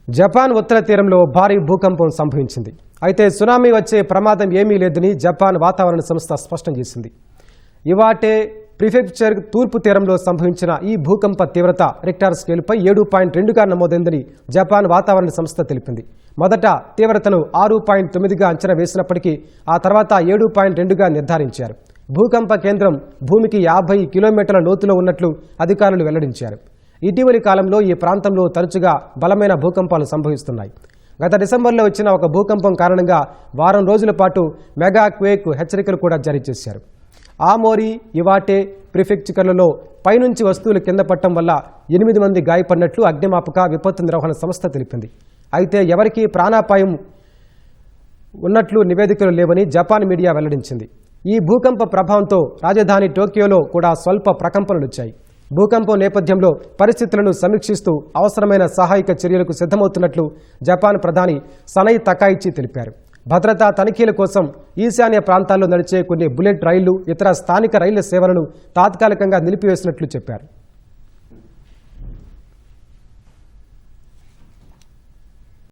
Japan ఉత్తర తీరంలో భారీ భూకంపం సంభవించింది. అయితే సునామీ వచ్చే ప్రమాదం ఏమీ లేదని జపాన్ వాతావరణ సంస్థ స్పష్టం చేసింది. ఇవాటే ప్రిఫెక్చర్ తూర్పు తీరంలో సంభవించిన ఈ భూకంప తీవ్రత రిక్టర్ స్కేల్పై 7.2గా నమోదైందని జపాన్ వాతావరణ సంస్థ తెలిపింది. మొదట తీవ్రతను 6.9గా అంచనా వేసినప్పటికీ ఆ తర్వాత 7.2గా నిర్ధారించారు. భూకంప కేంద్రం భూమికి 50 కిలోమీటర్ల లోతులో ఉన్నట్లు అధికారులు వెల్లడించారు. ఇటీవలి కాలంలో ఈ ప్రాంతంలో తరచుగా బలమైన భూకంపాలు సంభవిస్తున్నాయి. గత డిసెంబర్లో వచ్చిన ఒక భూకంపం కారణంగా వారం రోజుల పాటు మెగా క్వేక్ హెచ్చరికలు కూడా జారీ చేశారు. ఆమోరి ఇవాటే ప్రిఫెక్చర్లలో పైనుంచి వస్తువులు కింద పడటం వల్ల 8 మంది గాయపడినట్లు అగ్నిమాపక విపత్తు నిర్వహణ సంస్థ తెలిపింది. అయితే ఎవరికీ ప్రాణాపాయం ఉన్నట్లు నివేదికలు లేవని జపాన్ మీడియా వెల్లడించింది. ఈ భూకంప ప్రభావంతో రాజధాని టోక్యోలో కూడా స్వల్ప ప్రకంపనలొచ్చాయి. భూకంపం నేపథ్యంలో పరిస్థితులను సమీక్షిస్తూ అవసరమైన సహాయక చర్యలకు సిద్ధమవుతున్నట్లు జపాన్ ప్రధాని సనై తకాయిచి తెలిపారు. భద్రతా తనిఖీల కోసం ఈశాన్య ప్రాంతాల్లో నడిచే కొన్ని బుల్లెట్ రైళ్లు, ఇతర స్థానిక రైళ్ల సేవలను తాత్కాలికంగా నిలిపివేసినట్లు చెప్పారు.